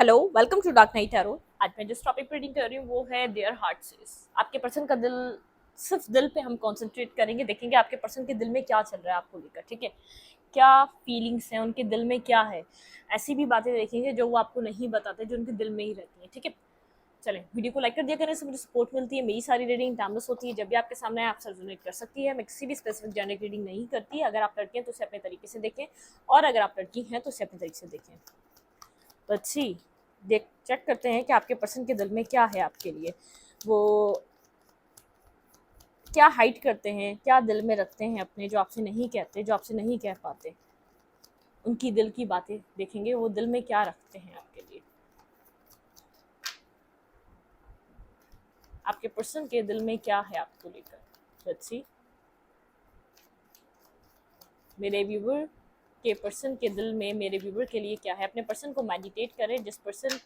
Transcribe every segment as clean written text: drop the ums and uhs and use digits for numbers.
Hello, welcome to dark night tarot. आज मैं जिस टॉपिक पर रीडिंग कर रही हूँ वो है देयर हार्ट सेज। आपके पर्सन का दिल, सिर्फ दिल पे हम कंसंट्रेट करेंगे, देखेंगे आपके पर्सन के दिल में क्या चल रहा है आपको लेकर। ठीक है, क्या फीलिंग्स हैं उनके दिल में, क्या है। ऐसी भी बातें देखेंगे जो वो आपको नहीं बताते, जो उनके दिल में ही रहती हैं। ठीक है, चलें, वीडियो को लाइक कर दिया करें, इससे मुझे सपोर्ट मिलती है। मेरी सारी रीडिंग टाइमलेस होती है, जब भी आपके सामने आप रेजोनेट कर सकती है। मैं किसी भी स्पेसिफिक जेंडर रीडिंग नहीं करती। अगर आप लड़के हैं तो उसे अपने तरीके से देखें, और अगर आप लड़की हैं तो उसे अपने तरीके से देखें। तो अच्छी देख चेक करते हैं कि आपके पर्सन के दिल में क्या है आपके लिए। वो क्या हाइड करते हैं, क्या दिल में रखते हैं अपने, जो आपसे नहीं कहते, जो आपसे नहीं कह पाते। उनकी दिल की बातें देखेंगे, वो दिल में क्या रखते हैं आपके लिए। आपके पर्सन के दिल में क्या है आपको लेकर। लेट्स सी, मेरे व्यूवर के पर्सन के दिल में मेरे व्यूवर के लिए क्या है। अपने पर्सन को मेडिटेट करें, जिस पर्सन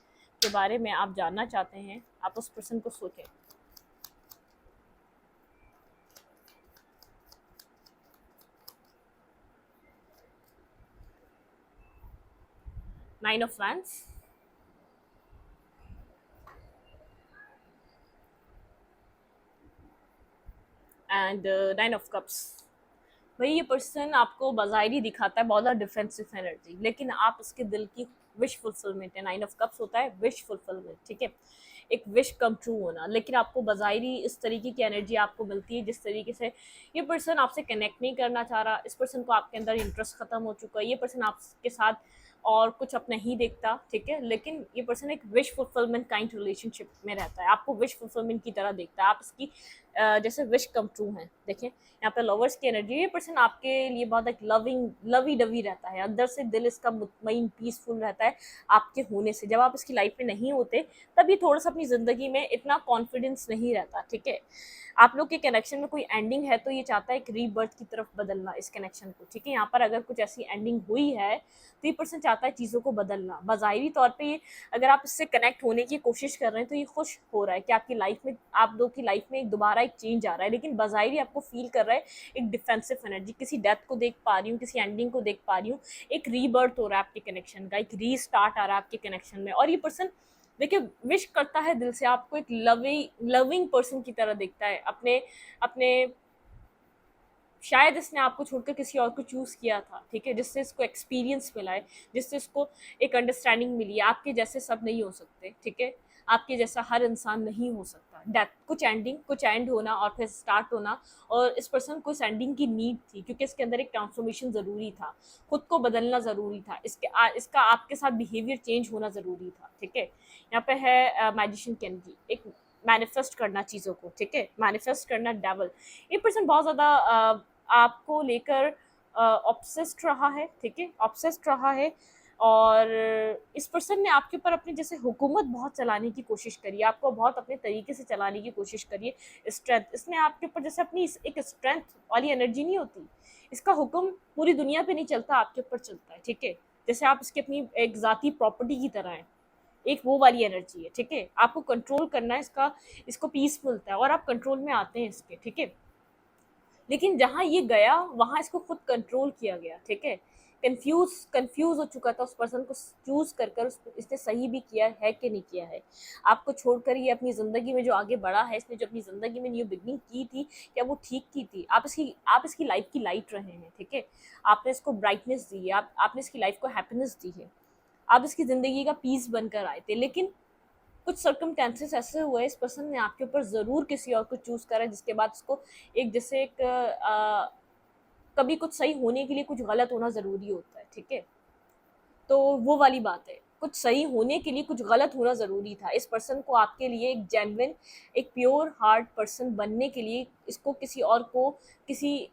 के बारे में आप जानना चाहते हैं आप उस पर्सन को सोचें। Nine of wands and nine of cups. भाई ये पर्सन आपको बाज़ाहिरी दिखाता है बहुत ज़्यादा डिफेंसिव एनर्जी, लेकिन आप उसके दिल की विश फुलफिलमेंट है। नाइन ऑफ कप्स होता है विश फुलफिलमेंट। ठीक है, एक विश कम ट्रू होना, लेकिन आपको बाज़ाहिरी इस तरीके की एनर्जी आपको मिलती है जिस तरीके से ये पर्सन आपसे कनेक्ट नहीं करना चाह रहा। इस पर्सन को आपके अंदर इंटरेस्ट ख़त्म हो चुका है। ये पर्सन आपके साथ और कुछ अपना ही देखता। ठीक है, लेकिन ये पर्सन एक विश फुलफिलमेंट काइंड रिलेशनशिप में रहता है, आपको विश फुलफिलमेंट की तरह देखता है। आप इसकी जैसे विश कम ट्रू हैं। देखें यहाँ पे लवर्स की एनर्जी, ये पर्सन आपके लिए बहुत एक लवी डवी रहता है, अंदर से दिल इसका मुतमईन पीसफुल रहता है आपके होने से। जब आप इसकी लाइफ में नहीं होते तब ये थोड़ा सा अपनी ज़िंदगी में इतना कॉन्फिडेंस नहीं रहता। ठीक है, आप लोग के कनेक्शन में कोई एंडिंग है तो ये चाहता है एक रीबर्थ की तरफ बदलना इस कनेक्शन को। ठीक है, यहाँ पर अगर कुछ ऐसी एंडिंग हुई है तो ये पर्सन चाहता है चीज़ों को बदलना। बाज़ाहिरी तौर पे ये, अगर आप इससे कनेक्ट होने की कोशिश कर रहे हैं तो ये खुश हो रहा है कि आपकी लाइफ में, आप दो की लाइफ में एक दोबारा एक चेंज आ रहा है, लेकिन बाज़ाहिरी आपको फील कर रहा है एक डिफेंसिव एनर्जी। किसी डेथ को देख पा रही हूँ, किसी एंडिंग को देख पा रही हूँ, एक रीबर्थ हो रहा है आपके कनेक्शन का, एक रीस्टार्ट आ रहा है आपके कनेक्शन में। और ये पर्सन देखिए विश करता है दिल से, आपको एक लविंग पर्सन की तरह देखता है। अपने अपने शायद इसने आपको छोड़कर किसी और को चूज़ किया था। ठीक है, जिससे इसको एक्सपीरियंस मिला है, जिससे इसको एक अंडरस्टैंडिंग मिली है। आपके जैसे सब नहीं हो सकते। ठीक है, आपके जैसा हर इंसान नहीं हो सकता। डेथ, कुछ एंडिंग, कुछ एंड होना और फिर स्टार्ट होना। और इस पर्सन को इस एंडिंग की नीड थी क्योंकि इसके अंदर एक ट्रांसफॉर्मेशन ज़रूरी था, खुद को बदलना ज़रूरी था, इसका आपके साथ बिहेवियर चेंज होना ज़रूरी था। ठीक है, यहाँ पे है मैजिशियन की एनर्जी, एक मैनिफेस्ट करना चीज़ों को। ठीक है, मैनिफेस्ट करना डेवल। ये पर्सन बहुत ज़्यादा आपको लेकर ऑब्सेस्ड रहा है। ठीक है, ऑब्सेस्ड रहा है। और इस पर्सन ने आपके ऊपर अपने जैसे हुकूमत बहुत चलाने की कोशिश करी है, आपको बहुत अपने तरीके से चलाने की कोशिश करी है। स्ट्रेंथ, इसने आपके ऊपर जैसे अपनी एक स्ट्रेंथ वाली एनर्जी नहीं होती, इसका हुक्म पूरी दुनिया पे नहीं चलता, आपके ऊपर चलता है। ठीक है, जैसे आप इसकी अपनी एक ज़ाती प्रॉपर्टी की तरह है, एक वो वाली एनर्जी है। ठीक है, आपको कंट्रोल करना है इसका, इसको पीस मिलता है और आप कंट्रोल में आते हैं इसके। ठीक है, लेकिन जहाँ ये गया वहाँ इसको खुद कंट्रोल किया गया। ठीक है, कंफ्यूज हो चुका था उस पर्सन को चूज कर कर इसने सही भी किया है कि नहीं किया है। आपको छोड़कर ये अपनी ज़िंदगी में जो आगे बढ़ा है, इसने जो अपनी ज़िंदगी में न्यू बिगनिंग की थी, क्या वो ठीक की थी? आप इसकी लाइफ की लाइट रहे हैं। ठीक है, आपने इसको ब्राइटनेस दी है, आपने इसकी लाइफ को हैप्पीनेस दी है, आप इसकी ज़िंदगी का पीस बनकर आए थे। लेकिन कुछ सर्कमस्टेंसेस ऐसे हुए, इस पर्सन ने आपके ऊपर ज़रूर किसी और को चूज़ करा, जिसके बाद उसको एक जैसे एक कभी कुछ सही होने के लिए कुछ गलत होना ज़रूरी होता है। ठीक है, तो वो वाली बात है, कुछ सही होने के लिए कुछ गलत होना ज़रूरी था। इस पर्सन को आपके लिए एक जेन्युइन, एक प्योर हार्ट पर्सन बनने के लिए इसको किसी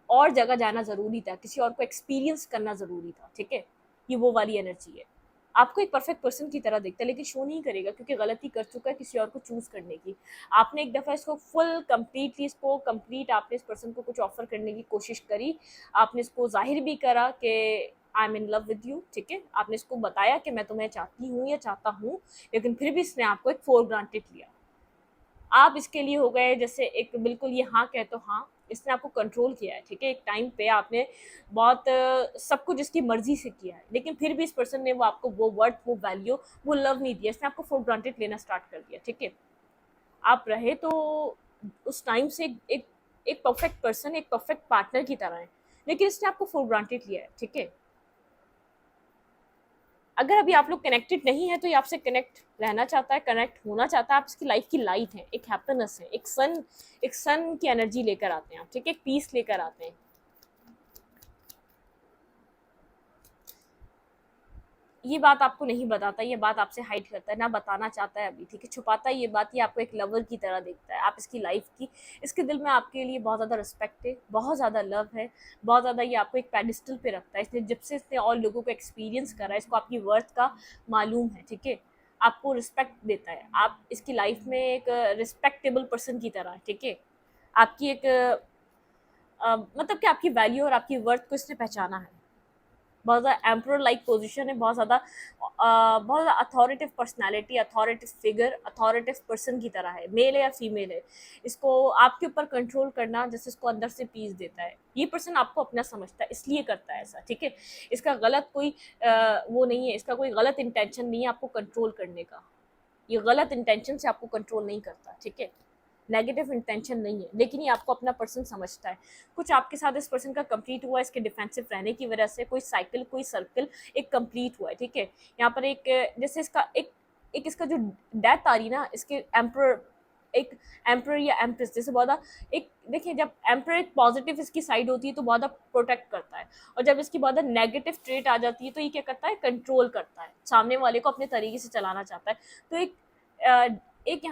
और जगह जाना ज़रूरी था, किसी और को एक्सपीरियंस करना ज़रूरी था। ठीक है, ये वो वाली एनर्जी है। आपको एक परफेक्ट पर्सन की तरह देखता है, लेकिन शो नहीं करेगा क्योंकि गलती कर चुका है किसी और को चूज़ करने की। आपने एक दफ़ा इसको कंप्लीट आपने इस पर्सन को कुछ ऑफ़र करने की कोशिश करी, आपने इसको ज़ाहिर भी करा कि I am in love with you. ठीक है, आपने इसको बताया कि मैं तुम्हें चाहती हूँ या चाहता हूँ, लेकिन फिर भी इसने आपको एक फॉर ग्रांटेड लिया। आप इसके लिए हो गए जैसे एक बिल्कुल ये हाँ कहे तो हाँ, इसने आपको कंट्रोल किया है, ठीक है। एक टाइम पे आपने बहुत सब कुछ इसकी मर्जी से किया है, लेकिन फिर भी इस पर्सन ने वो आपको वो वर्थ, वो वैल्यू, वो लव नहीं दिया, इसने आपको फॉर ग्रांटेड लेना स्टार्ट कर दिया, ठीक है। आप रहे तो उस टाइम से एक परफेक्ट पर्सन, एक परफेक्ट पार्टनर की तरह है, लेकिन इसने आपको फॉर ग्रांटेड लिया है, ठीक है। अगर अभी आप लोग कनेक्टेड नहीं है तो ये आपसे कनेक्ट रहना चाहता है, कनेक्ट होना चाहता है। आप इसकी लाइफ की लाइट है, एक हैप्पीनेस है, एक सन की एनर्जी लेकर आते हैं आप, ठीक है, एक पीस लेकर आते हैं। ये बात आपको नहीं बताता, ये बात आपसे हाइड करता है, ना बताना चाहता है अभी, ठीक है, छुपाता है ये बात, ये आपको एक लवर की तरह देखता है। आप इसकी लाइफ की, इसके दिल में आपके लिए बहुत ज़्यादा रिस्पेक्ट है, बहुत ज़्यादा लव है, बहुत ज़्यादा ये आपको एक पेडिस्टल पे रखता है। इसने जब से इसने और लोगों को एक्सपीरियंस करा है, इसको आपकी वर्थ का मालूम है, ठीक है। आपको रिस्पेक्ट देता है, आप इसकी लाइफ में एक रिस्पेक्टेबल पर्सन की तरह, ठीक है। आपकी एक मतलब कि आपकी वैल्यू और आपकी वर्थ को इसने पहचाना है। बहुत ज़्यादा एम्परर लाइक पोजीशन है, बहुत ज़्यादा authoritative personality, authoritative figure, authoritative person की तरह है, मेल है या फीमेल है। इसको आपके ऊपर कंट्रोल करना जैसे इसको अंदर से पीस देता है। ये पर्सन आपको अपना समझता है, इसलिए करता है ऐसा, ठीक है। इसका गलत कोई वो नहीं है, इसका कोई गलत इंटेंशन नहीं है आपको कंट्रोल करने का। ये गलत इंटेंशन से आपको कंट्रोल नहीं करता, ठीक है। नेगेटिव इंटेंशन नहीं है, लेकिन ये आपको अपना पर्सन समझता है। कुछ आपके साथ इस पर्सन का कंप्लीट हुआ है, इसके डिफेंसिव रहने की वजह से कोई साइकिल, कोई सर्कल एक कंप्लीट हुआ है, ठीक है। यहाँ पर एक जैसे इसका एक इसका जो डेथ आ रही ना, इसके एम्पर, एक एम्पर या एम्प्रेस जैसे बहुत एक देखिए, जब एम्पर एक पॉजिटिव इसकी साइड होती है तो बहुत प्रोटेक्ट करता है, और जब इसकी बहुत नेगेटिव ट्रेट आ जाती है तो ये क्या करता है, कंट्रोल करता है, सामने वाले को अपने तरीके से चलाना चाहता है। तो एक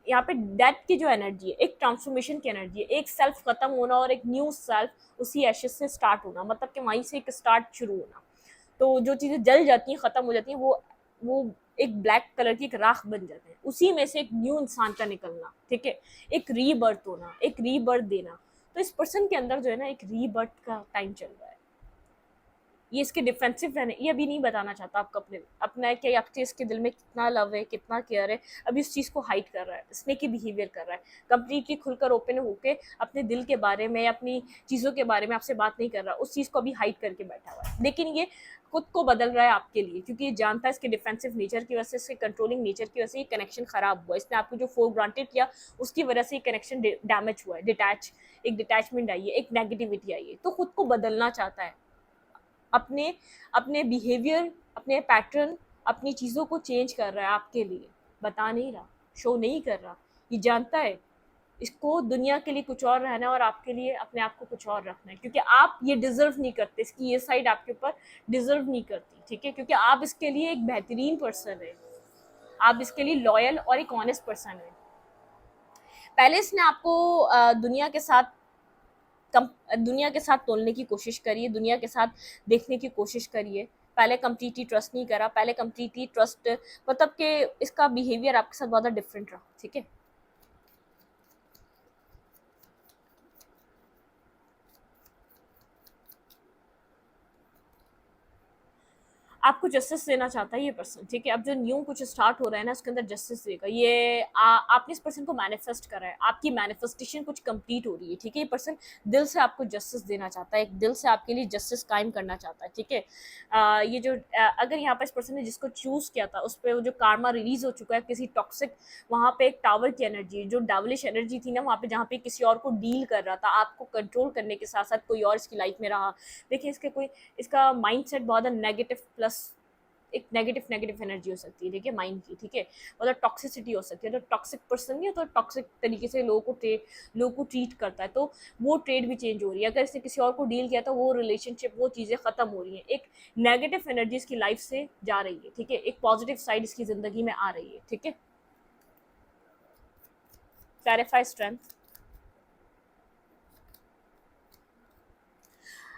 यहाँ पे डेथ की जो एनर्जी है, एक ट्रांसफॉर्मेशन की एनर्जी है, एक सेल्फ खत्म होना और एक न्यू सेल्फ उसी एशेस से स्टार्ट होना, मतलब कि वहीं से एक स्टार्ट शुरू होना। तो जो चीज़ें जल जाती हैं, ख़त्म हो जाती हैं, वो एक ब्लैक कलर की एक राख बन जाते हैं, उसी में से एक न्यू इंसान का निकलना, ठीक है। एक रीबर्थ होना, एक रीबर्थ देना। तो इस पर्सन के अंदर जो है ना, एक रीबर्थ का टाइम चल रहा है। ये इसके डिफेंसिव रहने, ये अभी नहीं बताना चाहता आपको अपना है कि आपके इसके दिल में कितना लव है, कितना केयर है, अभी उस चीज़ को हाइड कर रहा है, स्नेकी बिहेवियर कर रहा है, कंप्लीटली खुलकर ओपन होके अपने दिल के बारे में, अपनी चीज़ों के बारे में आपसे बात नहीं कर रहा, उस चीज़ को अभी हाइड करके बैठा हुआ है। लेकिन ये खुद को बदल रहा है आपके लिए, क्योंकि ये जानता है इसके डिफेंसिव नेचर की वजह से, इसके कंट्रोलिंग नेचर की वजह से ये कनेक्शन खराब हुआ, इसने आपको जो फॉर ग्रांटेड किया उसकी वजह से ये कनेक्शन डैमेज हुआ है, एक डिटैचमेंट आई है, एक नेगेटिविटी आई है, तो खुद को बदलना चाहता है। अपने अपने बिहेवियर, अपने पैटर्न, अपनी चीज़ों को चेंज कर रहा है आपके लिए, बता नहीं रहा, शो नहीं कर रहा। ये जानता है इसको दुनिया के लिए कुछ और रहना है और आपके लिए अपने आप को कुछ और रखना है, क्योंकि आप ये डिजर्व नहीं करते, इसकी ये साइड आपके ऊपर डिजर्व नहीं करती, ठीक है, क्योंकि आप इसके लिए एक बेहतरीन पर्सन है, आप इसके लिए लॉयल और एक ऑनेस्ट पर्सन है। पहले इसने आपको दुनिया के साथ तोलने की कोशिश करिए, दुनिया के साथ देखने की कोशिश करिए। पहले कंप्लीटली ट्रस्ट नहीं करा, पहले कंप्लीटली ट्रस्ट मतलब कि इसका बिहेवियर आपके साथ बहुत डिफरेंट रहा, ठीक है। आपको जस्टिस देना चाहता है ये पर्सन, ठीक है। अब जो न्यू कुछ स्टार्ट हो रहा है ना, उसके अंदर जस्टिस देगा ये। आपने इस पर्सन को मैनिफेस्ट करा है, आपकी मैनिफेस्टेशन कुछ कंप्लीट हो रही है, ठीक है। ये पर्सन दिल से आपको जस्टिस देना चाहता है, एक दिल से आपके लिए जस्टिस कायम करना चाहता है, ठीक है। ये जो अगर यहाँ पर इस पर्सन ने जिसको चूज किया था उस पर जो कार्मा रिलीज हो चुका है किसी टॉक्सिक, वहाँ पे एक टावर की एनर्जी, जो डावलिश एनर्जी थी ना वहाँ पे, जहाँ पे किसी और को डील कर रहा था, आपको कंट्रोल करने के साथ साथ कोई और इसकी लाइफ में रहा। देखिए इसका माइंडसेट बहुत नेगेटिव प्लस एक नेगेटिव एनर्जी हो सकती है, ठीक है, माइंड की, ठीक है। मतलब टॉक्सिसिटी हो सकती है, तो टॉक्सिक पर्सन नहीं है, तो टॉक्सिक तरीके से लोगों को ट्रीट करता है, तो वो ट्रेड भी चेंज हो रही है। अगर इसने किसी और को डील किया तो वो रिलेशनशिप, वो चीज़ें खत्म हो रही हैं, एक नेगेटिव एनर्जी इसकी लाइफ से जा रही है, ठीक है, एक पॉजिटिव साइड इसकी ज़िंदगी में आ रही है, ठीक है। Clarify strength.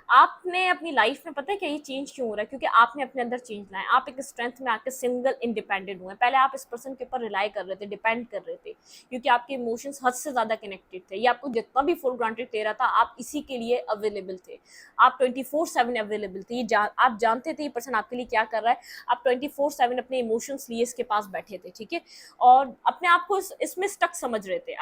आपने अपनी लाइफ में, पता है क्या ये चेंज क्यों हो रहा है? क्योंकि आपने अपने अंदर चेंज लाया, आप एक स्ट्रेंथ में आके सिंगल इंडिपेंडेंट हुए। पहले आप इस पर्सन के ऊपर रिलाई कर रहे थे, डिपेंड कर रहे थे, क्योंकि आपके इमोशंस हद से ज्यादा कनेक्टेड थे। ये आपको जितना भी फुल ग्रांटेड दे रहा था, आप इसी के लिए अवेलेबल थे। आप 24/7 अवेलेबल थे। आप जानते थे ये पर्सन आपके लिए क्या कर रहा है। आप 24/7 अपने इमोशंस लिए इसके पास बैठे थे, ठीक है, और अपने आप को इसमें स्टक समझ रहे थे।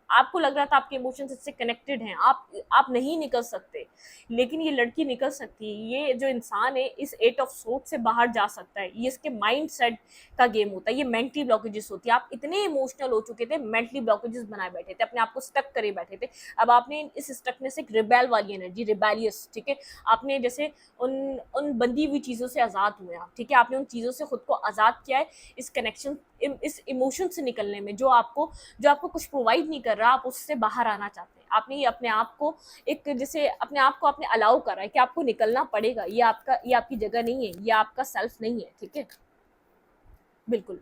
आपको लग रहा था आपके इमोशंस इससे कनेक्टेड हैं, आप नहीं निकल सकते, लेकिन ये लड़की निकल सकती है। ये जो इंसान है इस 8 ऑफ सोर्ड से बाहर जा सकता है। ये इसके माइंड सेट का गेम होता है, ये मेंटली ब्लॉकेजेस होती है। आप इतने इमोशनल हो चुके थे, मेंटली ब्लॉकेजेस बनाए बैठे थे, अपने आप को स्टक करे बैठे थे। अब आपने इस स्टकनेस से एक रिबेल वाली एनर्जी, रिबेलियस, ठीक है, आपने जैसे उन उन बंधी हुई चीज़ों से आज़ाद हुए आप, ठीक है, आपने उन चीज़ों से खुद को आज़ाद किया है, इस कनेक्शन, इस इमोशन से निकलने में, जो आपको कुछ प्रोवाइड नहीं कर रहा, आप उससे बाहर आना चाहते हैं। आपने ये अपने आप को एक, जैसे अपने आप को आपने अलाउ करा है कि आपको निकलना पड़ेगा। ये आपकी जगह नहीं है, ये आपका सेल्फ नहीं है, ठीक है, बिल्कुल।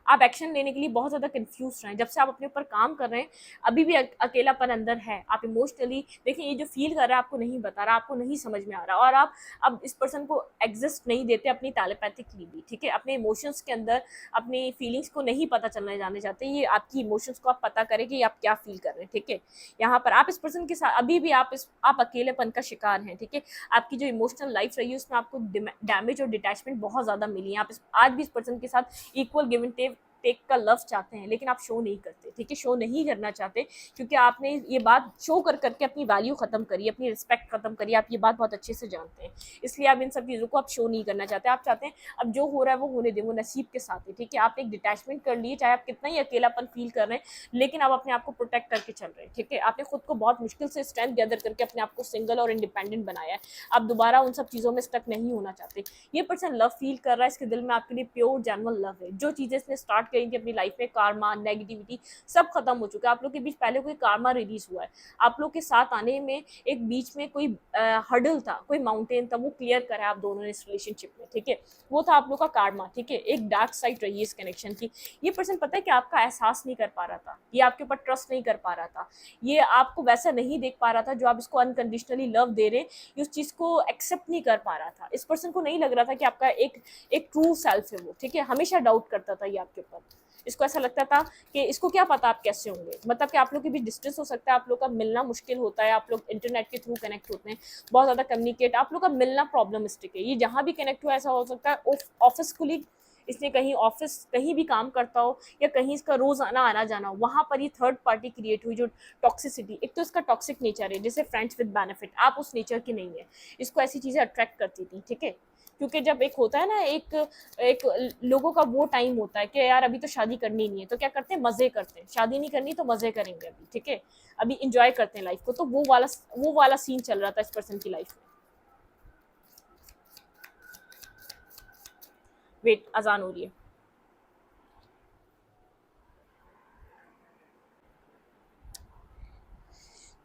आप एक्शन लेने के लिए बहुत ज़्यादा कंफ्यूज रहे हैं। जब से आप अपने ऊपर काम कर रहे हैं, अभी भी अकेलापन अंदर है। आप इमोशनली देखिए, ये जो फील कर रहा है आपको नहीं बता रहा, आपको नहीं समझ में आ रहा, और आप अब इस पर्सन को एग्जिस्ट नहीं देते अपनी टेलीपैथिकली भी, ठीक है, अपने इमोशंस के अंदर अपनी फीलिंग्स को नहीं पता चलने जाने चाहते। ये आपकी इमोशंस को आप पता करें कि आप क्या फील कर रहे हैं, ठीक है। यहाँ पर आप इस पर्सन के साथ अभी भी आप अकेलेपन का शिकार हैं, ठीक है। आपकी जो इमोशनल लाइफ रही है उसमें आपको डैमेज और डिटैचमेंट बहुत ज़्यादा मिली है। आप आज भी इस पर्सन के साथ इक्वल गिव एंड टेक का लव चाहते हैं, लेकिन आप शो नहीं करते, ठीक है, शो नहीं करना चाहते, क्योंकि आपने ये बात शो कर करके अपनी वैल्यू खत्म करी, अपनी रिस्पेक्ट खत्म करी। आप ये बात बहुत अच्छे से जानते हैं, इसलिए आप इन सब चीज़ों को आप शो नहीं करना चाहते। आप चाहते हैं अब जो हो रहा है वो होने दें, वो नसीब के साथ है, ठीक है। आप एक डिटैचमेंट कर लिए, चाहे आप कितना ही अकेलापन फील कर रहे हैं, लेकिन आप अपने आप को प्रोटेक्ट करके चल रहे हैं, ठीक है। आपने खुद को बहुत मुश्किल से स्ट्रेंथ गैदर करके अपने आप को सिंगल और इंडिपेंडेंट बनाया है। आप दोबारा उन सब चीज़ों में स्टक नहीं होना चाहते। ये पर्सन लव फील कर रहा है, इसके दिल में आपके लिए प्योर जेन्युइन लव है। जो चीज़ें इसने स्टार्ट करी थी अपनी लाइफ में, कार्मा, नेगेटिविटी, सब खत्म हो चुका है। आप लोग के बीच पहले कोई कार्मा रिलीज हुआ है, आप लोग के साथ आने में एक बीच में कोई हर्डल था, कोई माउंटेन था, वो क्लियर करा है आप दोनों ने इस रिलेशनशिप में, ठीक है। वो था आप लोग का कार्मा, ठीक है। एक डार्क साइड रही है इस कनेक्शन की। ये पर्सन पता है कि आपका एहसास नहीं कर पा रहा था, ये आपके ऊपर ट्रस्ट नहीं कर पा रहा था, ये आपको वैसा नहीं देख पा रहा था जो आप इसको अनकंडीशनली लव दे रहे, ये उस चीज़ को एक्सेप्ट नहीं कर पा रहा था। इस पर्सन को नहीं लग रहा था कि आपका एक ट्रू सेल्फ है वो, ठीक है। हमेशा डाउट करता था ये आपके ऊपर। इसको ऐसा लगता था कि इसको क्या पता आप कैसे होंगे, मतलब कि आप लोग के बीच डिस्टेंस हो सकता है, आप लोग का मिलना मुश्किल होता है, आप लोग इंटरनेट के थ्रू कनेक्ट होते हैं, बहुत ज़्यादा कम्युनिकेट, आप लोग का मिलना प्रॉब्लमिस्टिक है। ये जहाँ भी कनेक्ट हुआ ऐसा हो सकता है ऑफिस कुलीग, इसने कहीं ऑफिस कहीं भी काम करता हो, या कहीं इसका रोज आना जाना हो, वहाँ पर ये थर्ड पार्टी क्रिएट हुई। जो टॉक्सिसिटी, एक तो इसका टॉक्सिक नेचर है, जैसे फ्रेंड्स विद बेनिफिट, आप उस नेचर की नहीं है। इसको ऐसी चीज़ें अट्रैक्ट करती थी, ठीक है। क्योंकि जब एक होता है ना, एक एक लोगों का वो टाइम होता है कि यार अभी तो शादी करनी नहीं है, तो क्या करते हैं, मजे करते हैं। शादी नहीं करनी तो मजे करेंगे अभी, ठीक है, अभी इंजॉय करते हैं लाइफ को। तो वो वाला सीन चल रहा था इस पर्सन की लाइफ में। वेट, अजान हो रही है।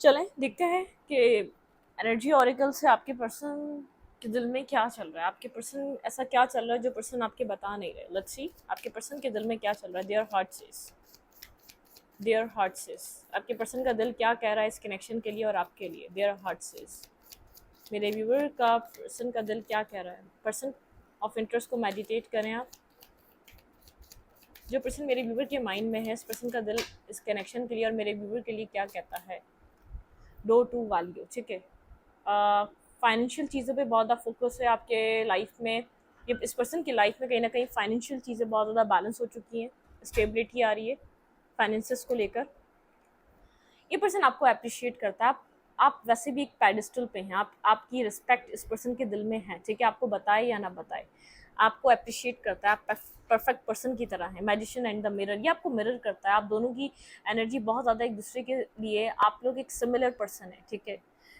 चलें देखते हैं कि एनर्जी ऑरिकल से आपके पर्सन के दिल में क्या चल रहा है। आपके पर्सन ऐसा क्या चल रहा है जो पर्सन आपके बता नहीं रहे। लेट्स सी आपके पर्सन के दिल में क्या चल रहा है। देयर हार्ट सेज आपके पर्सन का दिल क्या कह रहा है इस कनेक्शन के लिए और आपके लिए। देयर हार्ट सेज मेरे व्यूवर का पर्सन का दिल क्या कह रहा है। पर्सन ऑफ इंटरेस्ट को मेडिटेट करें आप। जो पर्सन मेरे व्यूवर के माइंड में है, इस पर्सन का दिल इस कनेक्शन के लिए और मेरे व्यूवर के लिए क्या कहता है। डोर टू वैल्यू, ठीक है। फाइनेंशियल चीज़ों पे बहुत ज़्यादा फोकस है आपके लाइफ में। ये इस पर्सन की लाइफ में कहीं ना कहीं फाइनेंशियल चीज़ें बहुत ज़्यादा बैलेंस हो चुकी हैं, स्टेबिलिटी आ रही है फाइनेंसेस को लेकर। ये पर्सन आपको अप्रिशिएट करता है। आप वैसे भी एक पेडिस्टल पे हैं, आपकी रिस्पेक्ट इस पर्सन के दिल में है, ठीक है। आपको बताए या ना बताए, आपको अप्रिशिएट करता है। आप परफेक्ट पर्सन की तरह है। मैजिशियन एंड द मिरर, ये आपको मिरर करता है। आप दोनों की एनर्जी बहुत ज़्यादा एक दूसरे के लिए, आप लोग एक सिमिलर पर्सन है, ठीक है।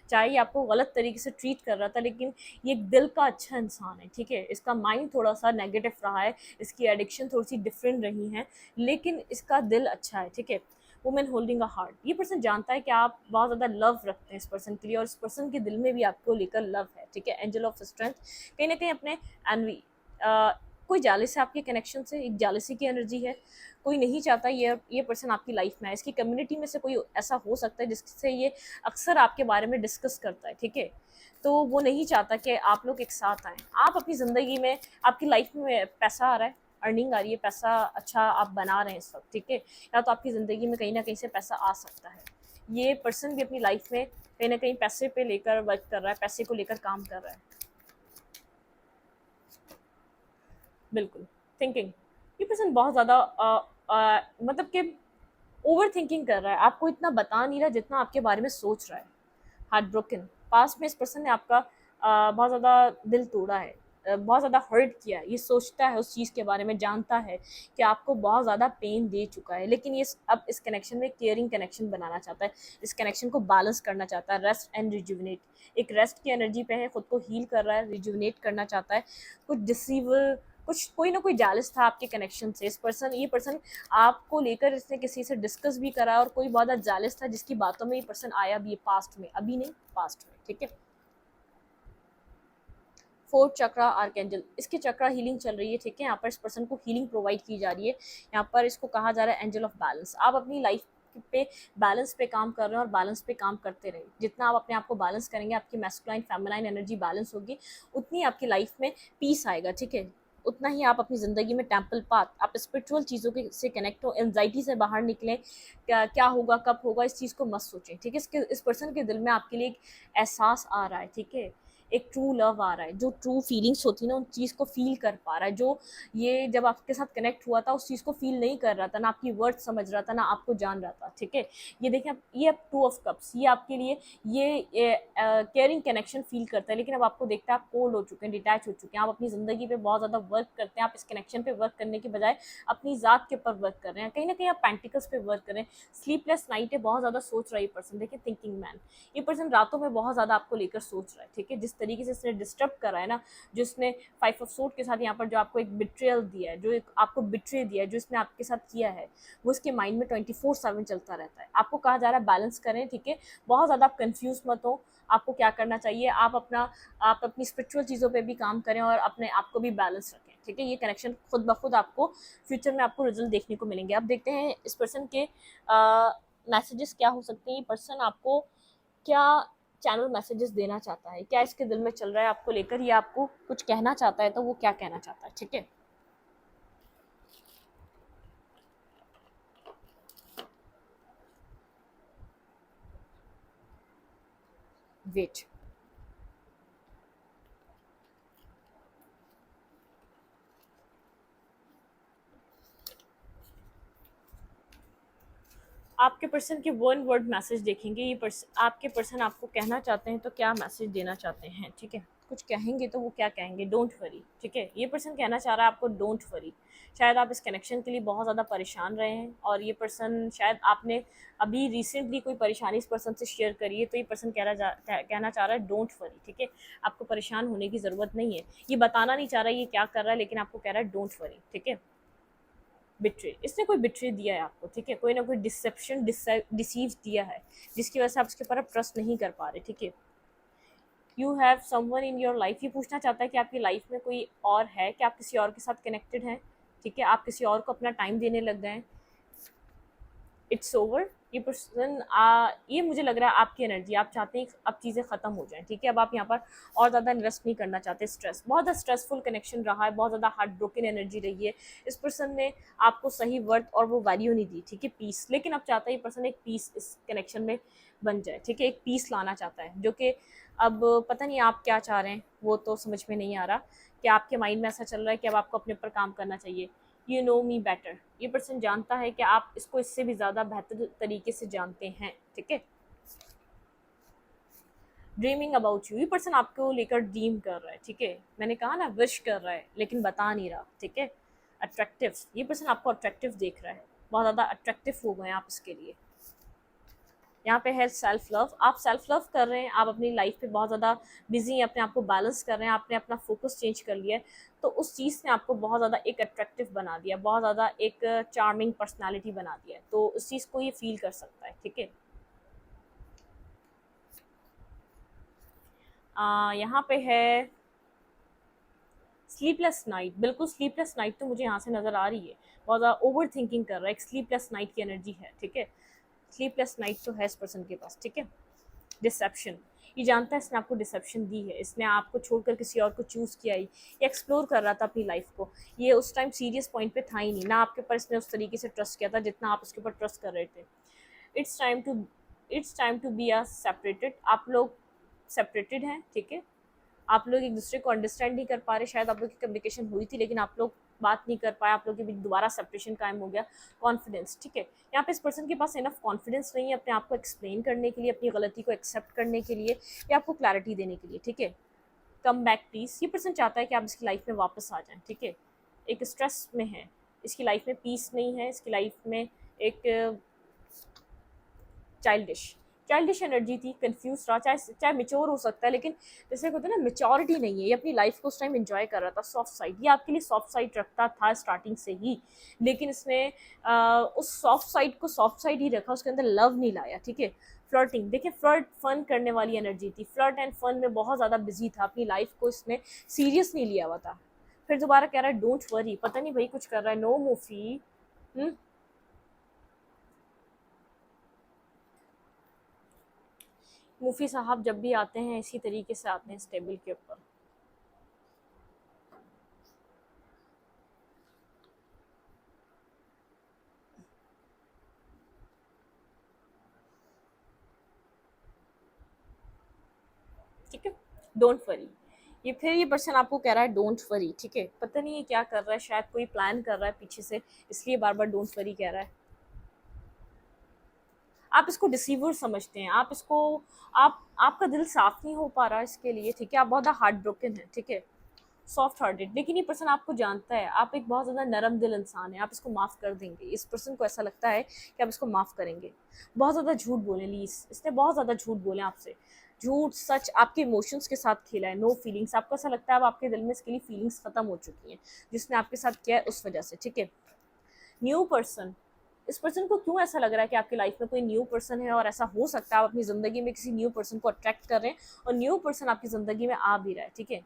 चाहे ये आपको गलत तरीके से ट्रीट कर रहा था, लेकिन ये एक दिल का अच्छा इंसान है, ठीक है। इसका माइंड थोड़ा सा नेगेटिव रहा है, इसकी एडिक्शन थोड़ी सी डिफरेंट रही है, लेकिन इसका दिल अच्छा है, ठीक है। वुमेन होल्डिंग अ हार्ट, ये पर्सन जानता है कि आप बहुत ज़्यादा लव रखते हैं इस पर्सन के लिए, और इस पर्सन के दिल में भी आपको लेकर लव है, ठीक है। एंजल ऑफ स्ट्रेंथ, कहीं ना कहीं अपने एनवी कोई जालिस है आपके कनेक्शन से, एक जालिसी की एनर्जी है, कोई नहीं चाहता ये पर्सन आपकी लाइफ में है। इसकी कम्युनिटी में से कोई ऐसा हो सकता है जिससे ये अक्सर आपके बारे में डिस्कस करता है, ठीक है। तो वो नहीं चाहता कि आप लोग एक साथ आएँ। आप अपनी ज़िंदगी में, आपकी लाइफ में पैसा आ रहा है, अर्निंग आ रही है, पैसा अच्छा आप बना रहे हैं इस वक़्त, ठीक है। या तो आपकी ज़िंदगी में कहीं न कहीं से पैसा आ सकता है। ये पर्सन भी अपनी लाइफ में कहीं न कहीं पैसे पे लेकर वर्क कर रहा है, पैसे को लेकर काम कर रहा है। बिल्कुल, थिंकिंग। ये पर्सन बहुत ज़्यादा मतलब कि ओवर थिंकिंग कर रहा है, आपको इतना बता नहीं रहा जितना आपके बारे में सोच रहा है। हार्ट ब्रोकन, पास्ट में इस पर्सन ने आपका बहुत ज़्यादा दिल तोड़ा है, बहुत ज़्यादा हर्ट किया है। ये सोचता है उस चीज़ के बारे में, जानता है कि आपको बहुत ज़्यादा पेन दे चुका है, लेकिन ये अब इस कनेक्शन में केयरिंग कनेक्शन बनाना चाहता है, इस कनेक्शन को बैलेंस करना चाहता है, रेस्ट एंड रिजुविनेट। एक रेस्ट की एनर्जी पे है, खुद को हील कर रहा है, रिजुविनेट करना चाहता है। कुछ डिसीवर, कुछ कोई ना कोई जालिस था आपके कनेक्शन से। ये पर्सन आपको लेकर इसने किसी से डिस्कस भी करा, और कोई बहुत ज़्यादा जालिस था जिसकी बातों में ये पर्सन आया भी है पास्ट में, अभी नहीं पास्ट में, ठीक है। फोर्थ चक्रा आर्केंजल, इसकी चक्रा हीलिंग चल रही है, ठीक है। यहाँ पर इस पर्सन को हीलिंग प्रोवाइड की जा रही है। यहाँ पर इसको कहा जा रहा है एंजल ऑफ बैलेंस। आप अपनी लाइफ पे बैलेंस पे काम कर रहे हैं और बैलेंस पे काम करते रहिए। जितना आप अपने आप को बैलेंस करेंगे, आपकी मैस्कुलाइन फेमिनाइन एनर्जी बैलेंस होगी, उतनी आपकी लाइफ में पीस आएगा, ठीक है। उतना ही आप अपनी ज़िंदगी में टेम्पल पाथ, आप स्पिरिचुअल चीज़ों के से कनेक्ट हो, एंजाइटी से बाहर निकलें। क्या क्या होगा, कब होगा, इस चीज़ को मत सोचें, ठीक है। इस पर्सन के दिल में आपके लिए एक एहसास आ रहा है, ठीक है। एक ट्रू लव आ रहा है, जो ट्रू फीलिंग्स होती है ना, उन चीज़ को फील कर पा रहा है। जो ये जब आपके साथ कनेक्ट हुआ था, उस चीज़ को फील नहीं कर रहा था, ना आपकी वर्ड समझ रहा था, ना आपको जान रहा था, ठीक है। ये देखें, ये अब टू ऑफ कप्स, ये आपके लिए ये केयरिंग कनेक्शन फील करता है, लेकिन अब आपको देखता है आप कोल्ड हो चुके हैं, डिटैच हो चुके हैं। आप अपनी ज़िंदगी पे बहुत ज़्यादा वर्क करते हैं, आप इस कनेक्शन पे वर्क करने के बजाय अपनी ज़ात के ऊपर वर्क कर रहे हैं। कहीं ना कहीं आप पेंटिकल्स पे वर्क कर रहे हैं। स्लीपलेस नाइट है, बहुत ज़्यादा सोच रहा है ये पर्सन। देखिए, थिंकिंग मैन, ये पर्सन रातों में बहुत ज़्यादा आपको लेकर सोच रहा है, ठीक है। जिस तरीके से इसने डिस्टर्ब करा है ना, जो इसने 5 ऑफ सोर्ड के साथ यहाँ पर जो आपको एक बिट्रियल दिया है, जो एक आपको बिट्रे दिया है, जो इसने आपके साथ किया है, वो इसके माइंड में 24/7 चलता रहता है। आपको कहा जा रहा है बैलेंस करें, ठीक है। बहुत ज़्यादा आप कंफ्यूज मत हो। आपको क्या करना चाहिए, आप अपनी स्पिरिचुअल चीज़ों पे भी काम करें और अपने आप को भी बैलेंस रखें, ठीक है। ये कनेक्शन खुद ब खुद आपको फ्यूचर में आपको रिजल्ट देखने को मिलेंगे। अब देखते हैं इस पर्सन के मैसेजेस क्या हो सकते हैं। ये पर्सन आपको क्या चैनल मैसेजेस देना चाहता है, क्या इसके दिल में चल रहा है आपको लेकर, ये आपको कुछ कहना चाहता है, तो वो क्या कहना चाहता है, ठीक है। वेट, आपके पर्सन के वन वर्ड मैसेज देखेंगे। आपके पर्सन आपको कहना चाहते हैं तो क्या मैसेज देना चाहते हैं, ठीक है। कुछ कहेंगे तो वो क्या कहेंगे, डोंट वरी, ठीक है। ये पर्सन कहना चाह रहा है आपको डोंट वरी। शायद आप इस कनेक्शन के लिए बहुत ज़्यादा परेशान रहे हैं, और ये पर्सन, शायद आपने अभी रिसेंटली कोई परेशानी इस पर्सन से शेयर करी है, तो ये पर्सन कहना चाह रहा है डोंट वरी, ठीक है। आपको परेशान होने की ज़रूरत नहीं है। ये बताना नहीं चाह रहा है ये क्या कर रहा है, लेकिन आपको कह रहा है डोंट वरी, ठीक है। बिट्रे, इसने कोई बिट्रे दिया है आपको, ठीक है। कोई ना कोई डिसेप्शन, डिसीव दिया है, जिसकी वजह से आप उसके ऊपर अब ट्रस्ट नहीं कर पा रहे, ठीक है। You have someone in your life, ये पूछना चाहता है कि आपकी लाइफ में कोई और है, कि आप किसी और के साथ कनेक्टेड हैं, ठीक है। आप किसी और को अपना टाइम देने लग गए हैं। It's over. ये पर्सन ये मुझे लग रहा है आपकी एनर्जी, आप चाहते हैं अब चीज़ें ख़त्म हो जाएं, ठीक है। अब आप यहाँ पर और ज़्यादा इन्वेस्ट नहीं करना चाहते। स्ट्रेस, बहुत ज़्यादा स्ट्रेसफुल कनेक्शन रहा है, बहुत ज़्यादा हार्ट ब्रोकन एनर्जी रही है। इस पर्सन ने आपको सही वर्थ और वो वैल्यू नहीं दी, ठीक है। पीस, लेकिन अब चाहता है ये पर्सन एक पीस इस कनेक्शन में बन जाए, ठीक है। एक पीस लाना चाहता है, जो कि अब पता नहीं आप क्या चाह रहे हैं, वो तो समझ में नहीं आ रहा। कि आपके माइंड में ऐसा चल रहा है कि अब आपको अपने ऊपर काम करना चाहिए। यू नो मी बेटर, ये पर्सन जानता है कि आप इसको इससे भी ज़्यादा बेहतर तरीके से जानते हैं, ठीक है। ड्रीमिंग अबाउट यू, ये पर्सन आपको लेकर ड्रीम कर रहा है, ठीक है। मैंने कहा ना, विश कर रहा है लेकिन बता नहीं रहा, ठीक है। अट्रैक्टिव, ये पर्सन आपको अट्रैक्टिव देख रहा है, बहुत ज़्यादा अट्रैक्टिव हो गए हैं आप इसके लिए। यहाँ पे है सेल्फ लव, आप सेल्फ लव कर रहे हैं, आप अपनी लाइफ पे बहुत ज़्यादा बिजी हैं, अपने आप को बैलेंस कर रहे हैं, आपने अपना फोकस चेंज कर लिया है। तो उस चीज़ ने आपको बहुत ज़्यादा एक अट्रैक्टिव बना दिया, बहुत ज़्यादा एक चार्मिंग पर्सनालिटी बना दिया है, तो उस चीज़ को ये फील कर सकता है, ठीक है। यहाँ पे है स्लीपलेस नाइट, बिल्कुल स्लीपलेस नाइट तो मुझे यहाँ से नज़र आ रही है, बहुत ज़्यादा ओवर थिंकिंग कर रहा है, एक स्लीपलेस नाइट की एनर्जी है, ठीक है। स्लीपलेस नाइट तो है इस पर्सन के पास, ठीक है। डिसेप्शन, ये जानता है इसने आपको डिसेप्शन दी है, इसने आपको छोड़कर किसी और को चूज़ किया ही, ये एक्सप्लोर कर रहा था अपनी लाइफ को, ये उस टाइम सीरियस पॉइंट पे था ही नहीं, ना आपके ऊपर इसने उस तरीके से ट्रस्ट किया था जितना आप उसके ऊपर ट्रस्ट कर रहे थे। It's time to it's time to be a separated, आप लोग सेपरेटेड हैं, ठीक है। आप लोग एक दूसरे को अंडरस्टैंड नहीं कर पा रहे, शायद आप लोग की कम्युनिकेशन हुई थी लेकिन आप लोग बात नहीं कर पाए, आप लोग के बीच दोबारा सेपरेशन कायम हो गया। कॉन्फिडेंस, ठीक है, यहाँ पे इस पर्सन के पास इनफ कॉन्फिडेंस नहीं है अपने आप को एक्सप्लेन करने के लिए, अपनी गलती को एक्सेप्ट करने के लिए या आपको क्लैरिटी देने के लिए, ठीक है। कम बैक प्लीज, ये पर्सन चाहता है कि आप इसकी लाइफ में वापस आ जाएं, ठीक है। एक स्ट्रेस में है, इसकी लाइफ में पीस नहीं है, इसकी लाइफ में एक चाइल्डिश एनर्जी थी, कंफ्यूज रहा, चाहे चाहे मेच्योर हो सकता है लेकिन जैसे होता है ना मेच्योरिटी नहीं है, ये अपनी लाइफ को उस टाइम एंजॉय कर रहा था। सॉफ्ट साइड, ये आपके लिए सॉफ्ट साइड रखता था स्टार्टिंग से ही, लेकिन इसने उस सॉफ्ट साइड को सॉफ्ट साइड ही रखा, उसके अंदर लव नहीं लाया, ठीक है। फ्लर्टिंग, देखिए फ्लर्ट फन करने वाली एनर्जी थी, फ्लर्ट एंड फन में बहुत ज़्यादा बिजी था, अपनी लाइफ को इसने सीरियस नहीं लिया हुआ था। फिर दोबारा कह रहा है डोंट वरी, पता नहीं भाई कुछ कर रहा है, नो मूफी। मूफी साहब जब भी आते हैं इसी तरीके से आते हैं स्टेबल के ऊपर। ठीक है, डोंट वरी, ये फिर ये पर्सन आपको कह रहा है डोंट वरी, ठीक है। पता नहीं ये क्या कर रहा है, शायद कोई प्लान कर रहा है पीछे से, इसलिए बार बार डोंट वरी कह रहा है। आप इसको डिसीवर समझते हैं, आप इसको आपका दिल साफ नहीं हो पा रहा इसके लिए, ठीक है। आप बहुत हार्ट ब्रोकन है, ठीक है, सॉफ्ट हार्टेड, लेकिन ये पर्सन आपको जानता है, आप एक बहुत ज़्यादा नरम दिल इंसान है, आप इसको माफ़ कर देंगे। इस पर्सन को ऐसा लगता है कि आप इसको माफ़ करेंगे। बहुत ज़्यादा झूठ बोले लीज, इसने बहुत ज़्यादा झूठ बोले आपसे, झूठ सच आपके इमोशंस के साथ खेला है। नो फीलिंग्स, आपको ऐसा लगता है अब आपके दिल में इसके लिए फीलिंग्स ख़त्म हो चुकी हैं, जिसने आपके साथ किया है उस वजह से, ठीक है। न्यू पर्सन, इस पर्सन को क्यों ऐसा लग रहा है कि आपकी लाइफ में कोई न्यू पर्सन है, और ऐसा हो सकता है आप अपनी ज़िंदगी में किसी न्यू पर्सन को अट्रैक्ट कर रहे हैं और न्यू पर्सन आपकी ज़िंदगी में आ भी रहा है, ठीक है।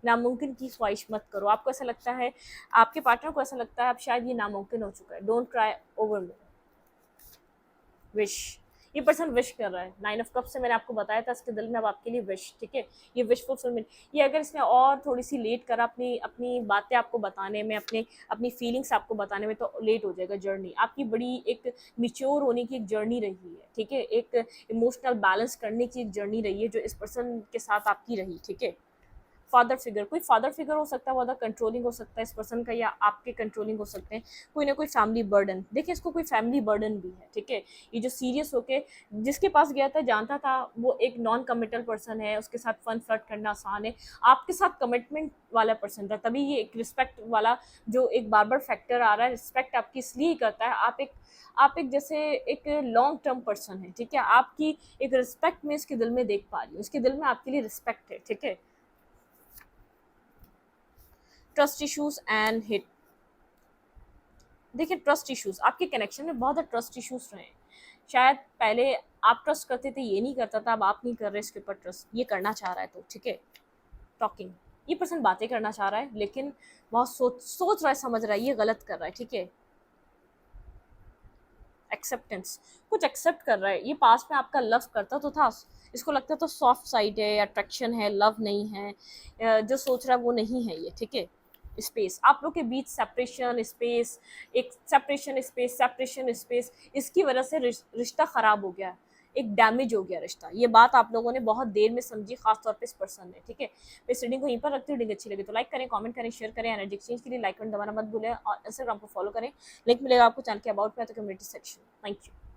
नामुमकिन की ख्वाहिश मत करो, आपको ऐसा लगता है, आपके पार्टनर को ऐसा लगता है अब शायद ये नामुमकिन हो चुका है। Don't try over more, wish, ये पर्सन विश कर रहा है। 9 ऑफ कप से मैंने आपको बताया था इसके दिल में अब आपके लिए विश, ठीक है। ये विश फुलफिलमेंट, ये अगर इसने और थोड़ी सी लेट करा अपनी अपनी बातें आपको बताने में, अपनी फीलिंग्स आपको बताने में, तो लेट हो जाएगा जर्नी आपकी। बड़ी एक मिच्योर होने की एक जर्नी रही है, ठीक है, एक इमोशनल बैलेंस करने की एक जर्नी रही है जो इस पर्सन के साथ आपकी रही, ठीक है। फादर फिगर, कोई फादर फिगर हो सकता है, वो कंट्रोलिंग हो सकता है इस पर्सन का, या आपके कंट्रोलिंग हो सकते हैं। कोई ना कोई फैमिली बर्डन, देखिए इसको कोई फैमिली बर्डन भी है, ठीक है। ये जो सीरियस होके जिसके पास गया था जानता था वो एक नॉन कमिटल पर्सन है, उसके साथ फन फ्लर्ट करना आसान है, आपके साथ कमिटमेंट वाला पर्सन था, तभी ये एक रिस्पेक्ट वाला जो एक बार बार फैक्टर आ रहा है। रिस्पेक्ट आपकी इसलिए ही करता है, आप एक जैसे एक लॉन्ग टर्म पर्सन है, ठीक है। आपकी एक रिस्पेक्ट में इसके दिल में देख पा रही हूँ, इसके दिल में आपके लिए रिस्पेक्ट है, ठीक है। ट्रस्ट इश्यूज एंड हिट, देखिए ट्रस्ट इश्यूज आपके कनेक्शन में बहुत ज़्यादा ट्रस्ट इश्यूज रहे हैं। शायद पहले आप ट्रस्ट करते थे, ये नहीं करता था, अब आप नहीं कर रहे इसके ऊपर ट्रस्ट, ये करना चाह रहा है तो, ठीक है। टॉकिंग, ये पर्सन बातें करना चाह रहा है लेकिन बहुत सोच रहा है, समझ रहा है ये गलत कर रहा है, ठीक है। एक्सेप्टेंस, कुछ एक्सेप्ट कर रहा है, ये पास में आपका लव करता तो था, इसको लगता तो सॉफ्ट साइड है, अट्रैक्शन है, लव नहीं है, जो सोच रहा है वो नहीं है ये, ठीक है। स्पेस, आप लोग के बीच सेपरेशन स्पेस, एक सेपरेशन स्पेस, इसकी वजह से रिश्ता ख़राब हो गया, एक डैमेज हो गया रिश्ता। ये बात आप लोगों ने बहुत देर में समझी, खासतौर पे इस पर्सन ने, ठीक है। मैं इस रीडिंग को यहीं पर रखती हूँ, रीडिंग अच्छी लगी तो लाइक करें, कमेंट करें, शेयर करें। एनर्जी एक्सचेंज के लिए लाइक करना दबाना मत भूलें, और इंस्टाग्राम को फॉलो करें, लिंक मिलेगा आपको चैनल के अबाउट में तो कम्युनिटी सेक्शन। Thank you.